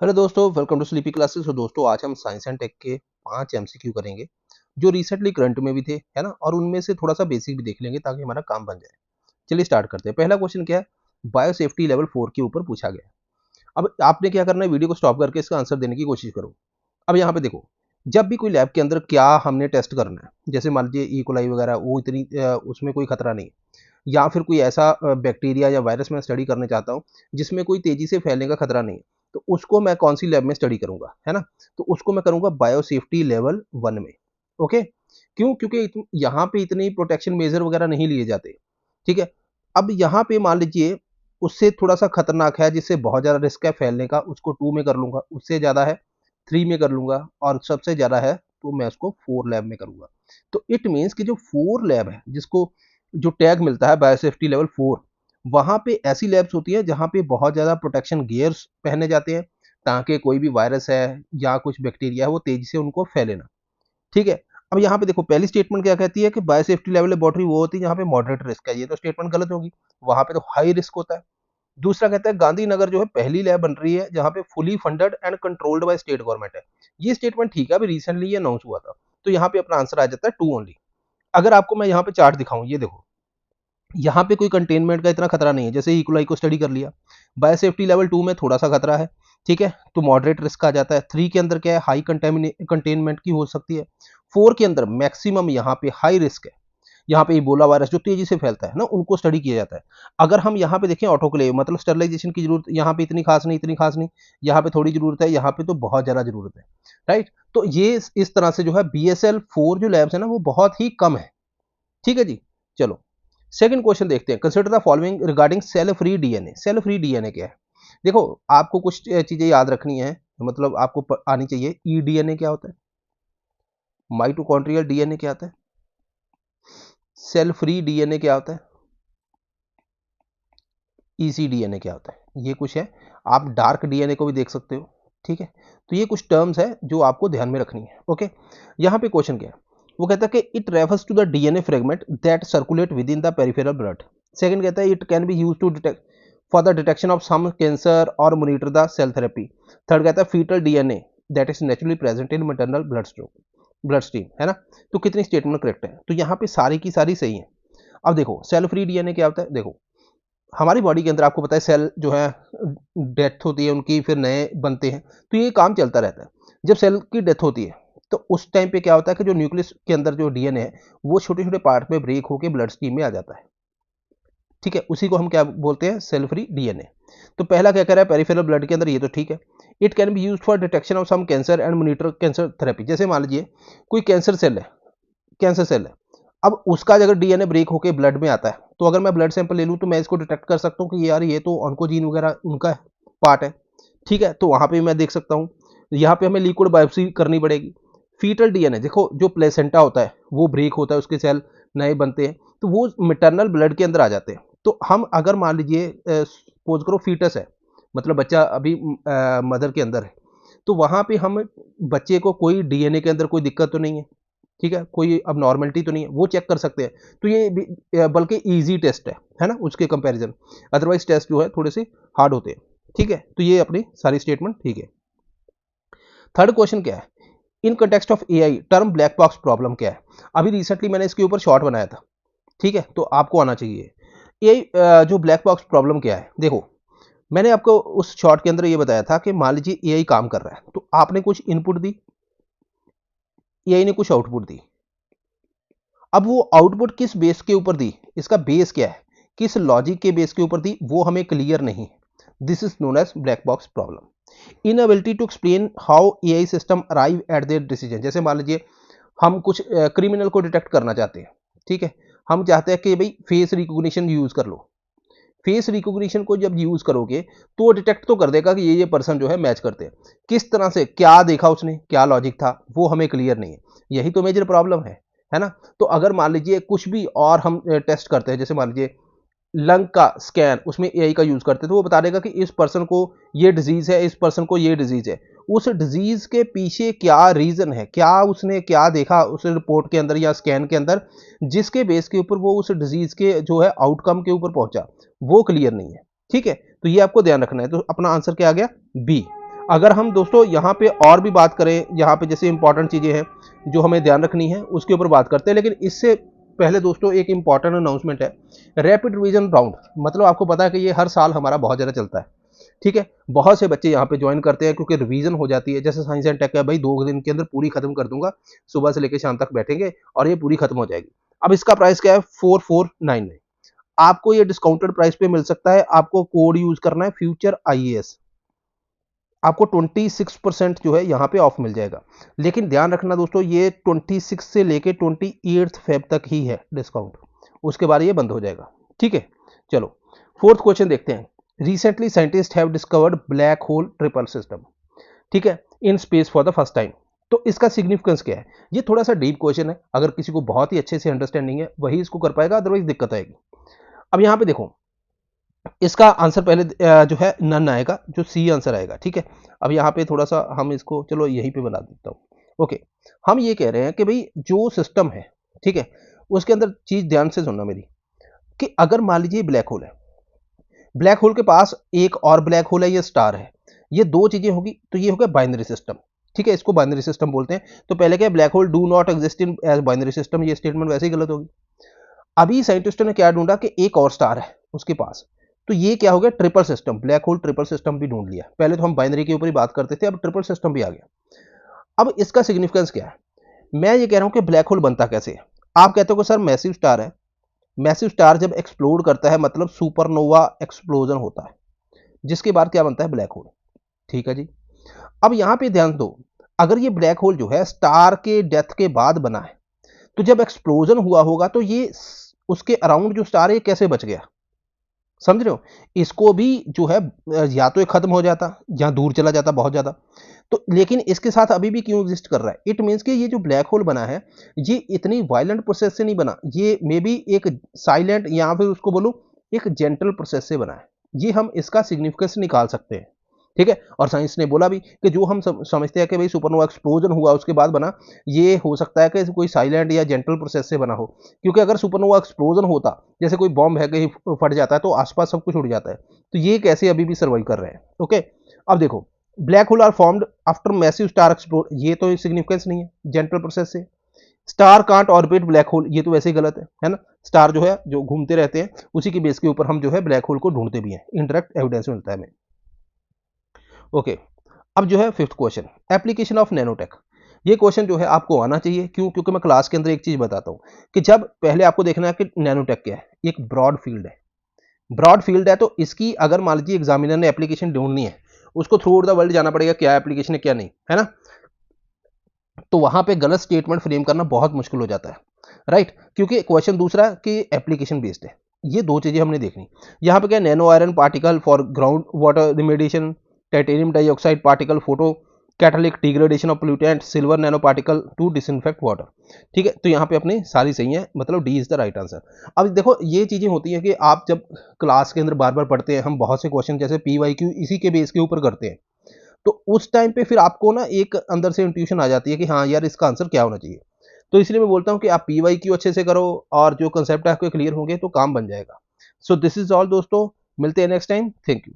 Hello दोस्तों, welcome to sleepy classes. तो दोस्तों आज हम साइंस एंड टेक के 5 एमसीक्यू करेंगे जो रिसेंटली करंट में भी थे, है ना। और उनमें से थोड़ा सा बेसिक भी देख लेंगे ताकि हमारा काम बन जाए। चलिए स्टार्ट करते हैं। पहला क्वेश्चन क्या है? बायो सेफ्टी लेवल 4 के ऊपर पूछा गया है। अब आपने क्या करना है, वीडियो को स्टॉप करके इसका आंसर देने की कोशिश करो। अब यहाँ पे देखो, जब भी कोई लैब के अंदर क्या हमने टेस्ट करना है, जैसे मान लीजिए ई कोलाई वगैरह, वो इतनी उसमें कोई खतरा नहीं है। या फिर कोई ऐसा बैक्टीरिया या वायरस मैं स्टडी करना चाहता हूँ जिसमें कोई तेजी से फैलने का खतरा नहीं है, तो उसको मैं कौन सी लैब में स्टडी करूंगा, है ना। तो उसको मैं करूंगा बायो सेफ्टी लेवल 1 में। ओके, क्यों? क्योंकि यहाँ पे इतनी प्रोटेक्शन मेजर वगैरह नहीं लिए जाते। ठीक है। अब यहाँ पे मान लीजिए उससे थोड़ा सा खतरनाक है, जिससे बहुत ज़्यादा रिस्क है फैलने का, उसको 2 में कर लूंगा। उससे ज़्यादा है 3 में कर लूंगा, और सबसे ज़्यादा है तो मैं उसको 4 लैब में करूंगा। तो इट मीन्स कि जो 4 लैब है, जिसको जो टैग मिलता है बायोसेफ्टी लेवल 4, वहाँ पे ऐसी लैब्स होती है जहाँ पे बहुत ज़्यादा प्रोटेक्शन गियर्स पहने जाते हैं ताकि कोई भी वायरस है या कुछ बैक्टीरिया है वो तेजी से उनको फैले ना। ठीक है। अब यहाँ पे देखो, पहली स्टेटमेंट क्या कहती है कि बायोसेफ्टी लेवल लेबोरेटरी वो होती है जहाँ पे मॉडरेट रिस्क है। ये तो स्टेटमेंट गलत होगी, वहाँ पे तो हाई रिस्क होता है। दूसरा कहता है गांधीनगर जो है पहली लैब बन रही है जहाँ पे fully funded and controlled by state government है। ये स्टेटमेंट ठीक है, अभी रिसेंटली ये अनाउंस हुआ था। तो यहाँ पे अपना आंसर आ जाता है 2 ओनली। अगर आपको मैं यहाँ पे चार्ट दिखाऊं, ये देखो, यहाँ पे कोई कंटेनमेंट का इतना खतरा नहीं है। जैसे इकोलाई को स्टडी कर लिया, बायोसेफ्टी लेवल 2 में थोड़ा सा खतरा है। ठीक है, तो मॉडरेट रिस्क आ जाता है। 3 के अंदर क्या है, हाई कंटेनमेंट की हो सकती है। 4 के अंदर मैक्सिमम यहाँ पे हाई रिस्क है। यहाँ पे इबोला वायरस जो तेजी से फैलता है ना, उनको स्टडी किया जाता है। अगर हम यहाँ पे देखें ऑटोक्लेव, मतलब स्टरलाइजेशन की जरूरत यहाँ पे इतनी खास नहीं, इतनी खास नहीं। यहाँ पे थोड़ी जरूरत है, यहाँ पे तो बहुत ज्यादा जरूरत है। राइट। तो ये इस तरह से जो है BSL 4 जो लैब्स है ना वो बहुत ही कम है। ठीक है जी। चलो सेकंड क्वेश्चन देखते हैं। Consider the following regarding cell free DNA. Cell free DNA क्या है? देखो, आपको कुछ चीजें याद रखनी है, मतलब आपको आनी चाहिए। ई डीएनए क्या होता है, माइटोकॉन्ड्रियल डीएनए क्या होता है, सेल फ्री डीएनए क्या होता है, ईसी डीएनए क्या होता है, ये कुछ है। आप डार्क डीएनए को भी देख सकते हो। ठीक है। तो ये कुछ टर्म्स है जो आपको ध्यान में रखनी है। ओके। यहाँ पे क्वेश्चन क्या है, वो कहता है कि it refers to the DNA fragment that circulate within the peripheral blood. Second कहता है it can be use to detect for the detection of some cancer और monitor the cell therapy. Third कहता है foetal DNA that is naturally present in maternal blood stream, है ना। तो कितनी statement correct है? तो यहाँ पे सारी की सारी सही है। अब देखो, सेल फ्री डीएनए क्या होता है। देखो, हमारी बॉडी के अंदर आपको पता है सेल जो है डेथ होती है उनकी, फिर नए बनते हैं। तो ये काम चलता रहता है। जब सेल की डेथ होती है तो उस टाइम पे क्या होता है कि जो न्यूक्लियस के अंदर जो डीएनए है वो छोटे छोटे पार्ट में ब्रेक होकर ब्लड स्ट्रीम में आ जाता है। ठीक है, उसी को हम क्या बोलते हैं, सेल फ्री डीएनए। तो पहला क्या कह रहा है, पेरिफेरल ब्लड के अंदर, ये तो ठीक है। It can be use for detection of some cancer and monitor cancer therapy. जैसे मान लीजिए कोई कैंसर सेल है। अब उसका अगर डीएनए ब्रेक होके ब्लड में आता है, तो अगर मैं ब्लड सैंपल ले लूँ तो मैं इसको डिटेक्ट कर सकता हूँ कि यार ये तो ऑन्कोजीन वगैरह उनका पार्ट है। ठीक है, तो वहाँ पे मैं देख सकता हूँ। यहाँ पे हमें लिक्विड बायोप्सी करनी पड़ेगी। फीटल डीएनए देखो, जो प्लेसेंटा होता है वो ब्रेक होता है, उसके सेल नए बनते हैं, तो वो मैटरनल ब्लड के अंदर आ जाते हैं। तो हम अगर मान लीजिए सपोज करो फीटस है, मतलब बच्चा अभी मदर के अंदर है, तो वहाँ पे हम बच्चे को कोई डीएनए के अंदर कोई दिक्कत तो नहीं है, ठीक है, कोई अब नॉर्मलिटी तो नहीं है, वो चेक कर सकते हैं। तो ये बल्कि इजी टेस्ट है ना उसके कंपैरिजन। अदरवाइज टेस्ट जो है थोड़े से हार्ड होते हैं। ठीक है, तो ये अपनी सारी स्टेटमेंट ठीक है। थर्ड क्वेश्चन क्या है, in context of AI term black box problem क्या है? अभी रिसेंटली मैंने इसके ऊपर शॉर्ट बनाया था। ठीक है, तो आपको आना चाहिए। एआई जो ब्लैक बॉक्स प्रॉब्लम क्या है, देखो, मैंने आपको उस शॉर्ट के अंदर ये बताया था कि मान लीजिए एआई काम कर रहा है, तो आपने कुछ इनपुट दी, एआई ने कुछ आउटपुट दी। अब वो आउटपुट किस बेस के ऊपर दी, इसका बेस क्या है, किस लॉजिक के बेस के ऊपर दी, वो हमें क्लियर नहीं। This is known as black box problem. Inability to explain how AI system arrive at their decision. जैसे मान लीजिए हम कुछ क्रिमिनल को डिटेक्ट करना चाहते हैं। ठीक है, हम चाहते हैं कि भाई फेस रिकॉग्निशन यूज कर लो। फेस रिकॉग्निशन को जब यूज करोगे तो वो डिटेक्ट तो कर देगा कि ये पर्सन जो है मैच करते हैं। किस तरह से, क्या देखा उसने, क्या लॉजिक था, वो हमें क्लियर नहीं है। यही तो मेजर प्रॉब्लम है ना। तो अगर मान लीजिए कुछ भी और हम टेस्ट करते हैं, जैसे मान लीजिए लंग का स्कैन, उसमें एआई का यूज करते हैं, तो वो बता देगा कि इस पर्सन को ये डिजीज है, इस पर्सन को ये डिजीज है। उस डिजीज के पीछे क्या रीजन है, क्या उसने क्या देखा उस रिपोर्ट के अंदर या स्कैन के अंदर, जिसके बेस के ऊपर वो उस डिजीज के जो है आउटकम के ऊपर पहुंचा, वो क्लियर नहीं है। ठीक है, तो ये आपको ध्यान रखना है। तो अपना आंसर क्या आ गया, बी। अगर हम दोस्तों यहाँ पे और भी बात करें, यहाँ पे जैसे इंपॉर्टेंट चीज़ें हैं जो हमें ध्यान रखनी है उसके ऊपर बात करते हैं, लेकिन इससे पहले दोस्तों एक इंपॉर्टेंट अनाउंसमेंट है, रैपिड रिवीजन राउंड। मतलब आपको पता है कि ये हर साल हमारा बहुत ज़्यादा चलता है, ठीक है। बहुत से बच्चे यहाँ पे ज्वाइन करते हैं क्योंकि रिवीजन हो जाती है। जैसे साइंस एंड टेक है भाई, 2 दिन के अंदर पूरी खत्म कर दूंगा, सुबह से लेकर शाम तक बैठेंगे और ये पूरी खत्म हो जाएगी। अब इसका प्राइस क्या है, 4499। आपको ये डिस्काउंटेड प्राइस पे मिल सकता है। आपको कोड यूज करना है फ्यूचर IAS, आपको 26% जो है यहाँ पे ऑफ मिल जाएगा। लेकिन ध्यान रखना दोस्तों, ये 26 से लेके 28 फेब तक ही है डिस्काउंट, उसके बाद ये बंद हो जाएगा, ठीक है। चलो फोर्थ क्वेश्चन देखते हैं। Recently scientist have discovered black hole triple system, ठीक है, in space for the first time. तो इसका सिग्निफिकेंस क्या है? ये थोड़ा सा डीप क्वेश्चन है, अगर किसी को बहुत ही अच्छे से अंडरस्टैंडिंग है वही इसको कर पाएगा, अदरवाइज दिक्कत आएगी। अब यहाँ पे देखो, इसका आंसर पहले जो है नन आएगा, जो सी आंसर आएगा, ठीक है। अब यहाँ पे थोड़ा सा हम इसको चलो यहीं पे बना देता हूँ। ओके, हम ये कह रहे हैं कि भाई जो सिस्टम है, ठीक है, उसके अंदर चीज ध्यान से सुनना मेरी, कि अगर मान लीजिए ब्लैक होल है, ब्लैक होल के पास एक और ब्लैक होल है, ये स्टार है, ये दो चीजें होगी तो ये हो गया बाइनरी सिस्टम, ठीक है। इसको बाइनरी सिस्टम बोलते हैं। तो पहले क्या, black hole do not exist in as binary system, ये स्टेटमेंट वैसे ही गलत होगी। अभी साइंटिस्टों ने क्या ढूंढा कि एक और स्टार है उसके पास, तो ये क्या हो गया, triple system, black hole triple system भी ढूंढ लिया। पहले तो हम बाइनरी के ऊपर ही बात करते थे, अब ट्रिपल सिस्टम भी आ गया। अब इसका सिग्निफिकेंस क्या है? मैं ये कह रहा हूं कि ब्लैक होल बनता कैसे है। आप कहते हो कि सर मैसिव स्टार है, मैसिव स्टार जब एक्सप्लोड करता है मतलब सुपरनोवा एक्सप्लोजन होता है, जिसके बाद क्या बनता है, ब्लैक होल, ठीक है जी। अब यहां पे ध्यान दो, अगर ये ब्लैक होल जो है स्टार के डेथ के बाद बना है, तो जब एक्सप्लोजन हुआ होगा तो ये उसके अराउंड जो स्टार है ये कैसे बच गया, समझ रहे हो? इसको भी जो है या तो ये खत्म हो जाता या दूर चला जाता बहुत ज्यादा, तो लेकिन इसके साथ अभी भी क्यों एग्जिस्ट कर रहा है? इट मीन्स कि ये जो ब्लैक होल बना है ये इतनी वायलेंट प्रोसेस से नहीं बना, ये मे बी एक साइलेंट या फिर उसको बोलूं एक जेंटल प्रोसेस से बना है। ये हम इसका सिग्निफिकेंस निकाल सकते हैं, ठीक है। और साइंस ने बोला भी कि जो हम समझते हैं कि भाई सुपरनोवा एक्सप्लोजन हुआ उसके बाद बना, ये हो सकता है कि कोई साइलेंट या जेंटल प्रोसेस से बना हो। क्योंकि अगर सुपरनोवा एक्सप्लोजन होता, जैसे कोई बॉम्ब है कहीं फट जाता है तो आसपास सब कुछ उड़ जाता है, तो ये कैसे अभी भी सर्वाइव कर रहे हैं। ओके, अब देखो, black hole are formed after massive star explode, ये तो सिग्निफिकेंस नहीं है जेंटल प्रोसेस से। Star can't orbit black hole, ये तो वैसे ही गलत है ना। स्टार जो है जो घूमते रहते हैं उसी की बेस के ऊपर हम जो है ब्लैक होल को ढूंढते भी हैं, इंडायरेक्ट एविडेंस मिलता है हमें। ओके, अब जो है fifth question, application of nanotech. ये क्वेश्चन जो है आपको आना चाहिए, क्यों? क्योंकि मैं क्लास के अंदर एक चीज बताता हूं कि जब पहले आपको देखना है कि नैनोटेक क्या है, एक ब्रॉड फील्ड है। ब्रॉड फील्ड है तो इसकी अगर मान लीजिए एग्जामिनर ने एप्लीकेशन ढूंढनी है, उसको थ्रू आउट द वर्ल्ड जाना पड़ेगा, क्या एप्लीकेशन है क्या नहीं, है ना। तो वहां पे गलत स्टेटमेंट फ्रेम करना बहुत मुश्किल हो जाता है, राइट। क्योंकि क्वेश्चन दूसरा कि एप्लीकेशन बेस्ड है, ये दो चीजें हमने देखनी। यहाँ पे क्या, nano iron particle for ground water remediation, titanium dioxide particle photo catalytic degradation of pollutant, silver nano particle to disinfect water, ठीक है। तो यहाँ पे अपनी सारी सही है, मतलब D is the right answer. अब देखो ये चीजें होती हैं कि आप जब क्लास के अंदर बार बार पढ़ते हैं, हम बहुत से क्वेश्चन जैसे PYQ इसी के बेस के ऊपर करते हैं, तो उस टाइम पे फिर आपको ना एक अंदर से इंट्यूशन आ जाती है कि हाँ यार इसका आंसर क्या होना चाहिए। तो इसलिए मैं बोलता हूँ कि आप PYQ अच्छे से करो और जो कंसेप्ट आपके क्लियर होंगे तो काम बन जाएगा। सो दिस इज ऑल दोस्तों, मिलते हैं नेक्स्ट टाइम, थैंक यू।